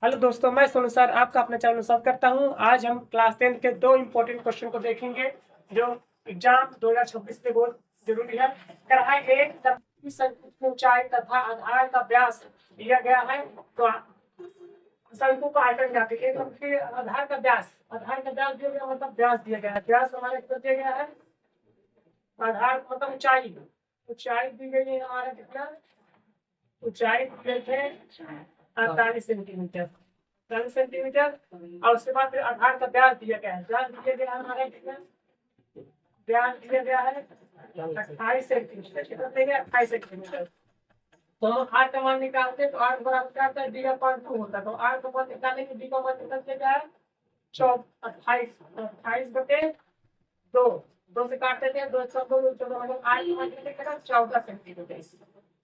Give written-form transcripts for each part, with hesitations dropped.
Hello दोस्तों, मैं Sonu sir आपका अपने चैनल में स्वागत करता हूं। आज हम क्लास 10 के दो इम्पोर्टेंट क्वेश्चन को देखेंगे जो एग्जाम 2026 में बहुत जरूरी है। कढ़ाई एक धरती शंकु की ऊंचाई तथा आधार का व्यास दिया गया है, तो शंकु का आयतन ज्ञात है। एक आधार का व्यास दिया गया, मतलब व्यास दिया गया है। व्यास हमारे कितना दिया गया है? आधार मतलब ऊंचाई दी गई है हमारा कितना? ऊंचाई दी गई है 48 सेंटीमीटर। 40 सेंटीमीटर। और उसके बाद फिर आधार का व्यास दिया गया है। व्यास दिया गया है हमारे कितना? व्यास दिया गया है 28 सेंटीमीटर। कितना दिया गया? 28 सेंटीमीटर। तो हम आर का मान निकालते हैं, तो आर बराबर क्या होता है? डी अपॉन 2 होता है। तो आर का मान निकालने के डी का मान निकल के क्या है? 28 बटे 2। 2 से काटते थे, 2 14 मतलब आर का मान निकलेगा 14 सेंटीमीटर।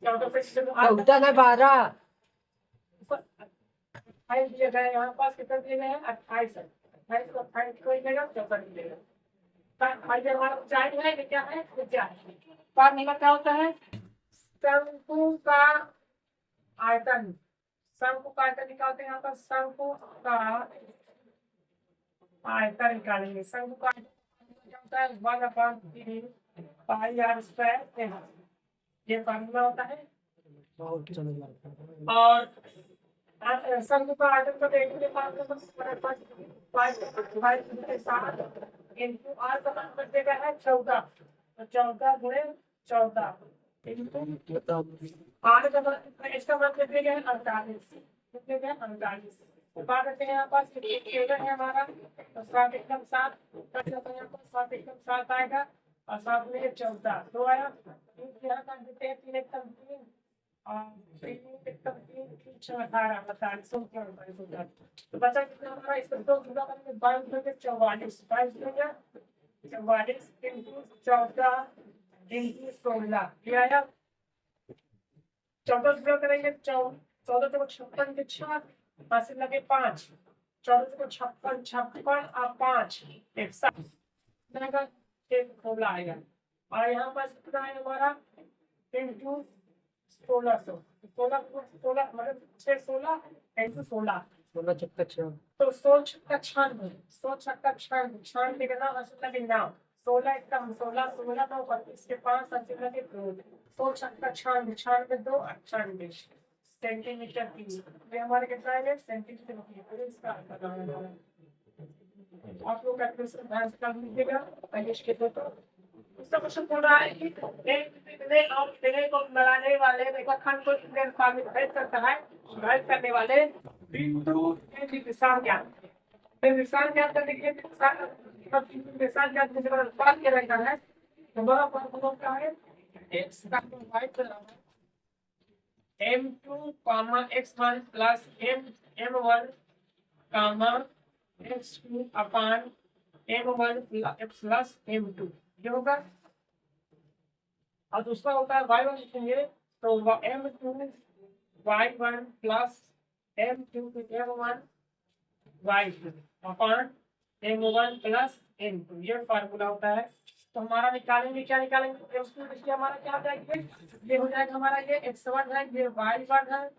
14 सेंटीमीटर 12 28 दिया गया है। यहाँ पास कितना दिया गया है? 28 है। 28 को 28 को मिलेगा 14 मिलेगा। हमारा ऊंचाई है कि क्या है? ऊंचाई। पार निकल क्या होता है? शंकु का आयतन। शंकु का आयतन निकालते हैं। यहाँ पर शंकु का आयतन निकालेंगे। शंकु का आयतन क्या होता है? 1/3 पाई आर स्क्वायर। ये फार्मूला होता है। और शंकु का आयतन को देखने के बाद इंटू आर का मान कर देगा है 14। तो 14 गुणे 14 आर का मान, इसका मान कर देगा है 48। कितने का? 48। बात करते हैं यहाँ पास है हमारा, तो 7 एकदम 7 यहाँ पर 7 एकदम 7 आएगा और 7 में 14 2 आया। यहाँ कर देते हैं 3 एकदम 3 तो बचा कितना हमारा? इसको 2 गुना करके 22 में 44 इंटू 14 इंटू 16 ये आया। 14 गुना करेंगे 14 को 56 के 6 पास लगे 5। 14 को 56 और 5 160 का 16 आएगा। और यहाँ पास कितना है हमारा? इंटू 1600। 16 मतलब 16 इंटू 16 16 चक्का 6 तो 16 छक्का 96। 16 छक्का 96 का नाम असल लगे नाम 16 एकदम 16 16 9 25 के 5 असल लगे 2। 16 छक्का 96 2 98 सेंटीमीटर की। ये हमारे कितना है? सेंटीमीटर की। फिर इसका आप लोग कैलकुलेशन ध्यान से कर लीजिएगा। पहले इसके तो उसका क्वेश्चन बोल रहा है कि एक तितली और तितली को मिलाने वाले रेखाखंड को निर्धारित करता है। निर्धारित करने वाले बिंदु की दिशा ज्ञात है। फिर दिशा ज्ञात करने के लिए दिशा ज्ञात करने के बाद बात किया जाता है। तो बड़ा फॉर्मूला क्या है? x का y बराबर m2 x1 plus m1 x2 अपान m1 प्लस m2 ये होगा। और दूसरा होता है y1 लिखेंगे तो m2 y1 plus m2 m1 y2 अपान m1 प्लस m2 ये फार्मूला होता है। तो हमारा निकालेंगे, क्या निकालेंगे? इसलिए हमारा क्या हो जाएगा? ये हो जाएगा हमारा, ये x1 है, ये y1 है,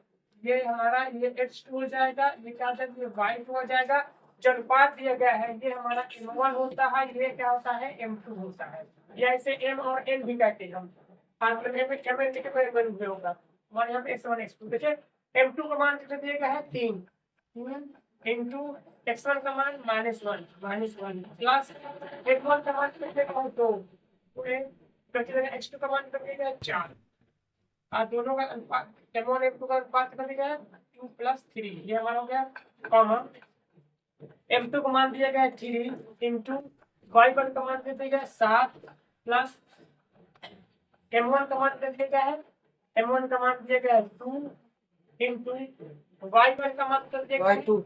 ये हमारा ये x2 हो जाएगा, ये क्या हो जाएगा? ये y2 हो जाएगा। जो अनुपात दिया गया है ये हमारा m1 होता है, ये क्या होता है? m2 होता है। ये ऐसे m और n भी कहते हैं हम। फार्मूला में m के बराबर होगा। हमारे यहाँ पे x1 x2 देखिए m2 का मान कितना दिया गया है? 3 इंटू x1 का मान -1 प्लस x1 का मान कितने का? 2 x2 का मान कितना दिया है? 4 और दोनों का अनुपात m1 m2 का अनुपात कितना दिया है? 2 + 3 ये हमारा हो गया। कॉमा m2 का मान दिया गया है 3 इंटू y1 का मान दिया गया है 7 प्लस m1 का मान दिया गया है 2 इंटू y1 का मान दिया गया है y2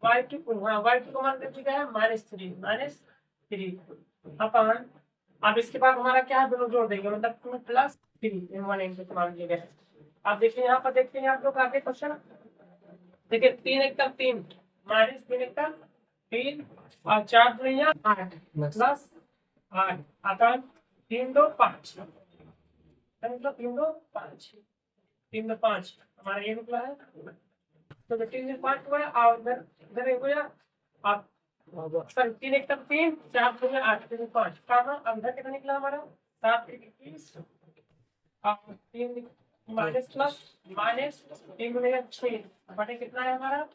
y2 का मान दिया गया है -3 अपान। अब इसके बाद हमारा क्या है? दोनों जोड़ देंगे मतलब 2 + 3 m1 m2 का मान दिया गया है। अब देखिए यहाँ पर देखते हैं आप लोग आगे क्वेश्चन देखिए 3 एकदम 3 -3 एकदम 3 और 4 दुनिया 8 प्लस 8 अपान 3 2 5 3 2 5 हमारा ये निकला है। तो 3 हुआ और इधर इधर एक हुआ आप सर 3 एक तक 3 4 2 में 8 3 5 कहाँ अब इधर कितना निकला हमारा 7 1 21 और 3 माइनस प्लस माइनस 3 गुणे 6 बटे कितना है हमारा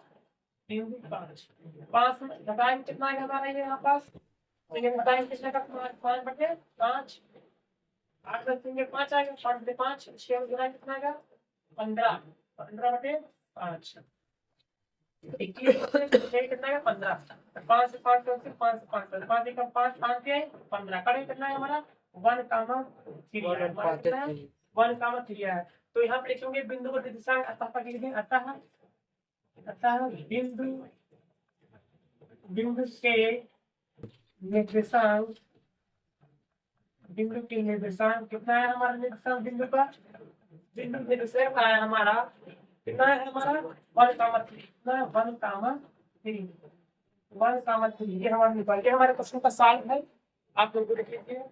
3 5 5 घटाएंगे कितना है हमारा ये यहाँ पास तो ये घटाएंगे कितने का 5 बटे 5 8 में 3 5 आएगा 5 बटे 5 6 गुना कितना आएगा 15 15 बटे 5 21 कितना है 15 5 से 5 तो 5 से 5 5 एक 5 5 के 15 करें कितना है हमारा 1 कामा 3 है 1 कामा 3 है तो यहाँ पे लिखेंगे बिंदु को दिशा अतः पर लिखेंगे अतः बिंदु बिंदु के निर्देशांक बिंदु के निर्देशांक कितना है हमारा निर्देशांक बिंदु का बिंदु निर्देशांक है हमारा कितना है हमारा 1 कामा 3 कितना है 1 कामा 3 1 कामा 3 ये हमारा निकाल के हमारे क्वेश्चन का साल है आप लोग देख लीजिए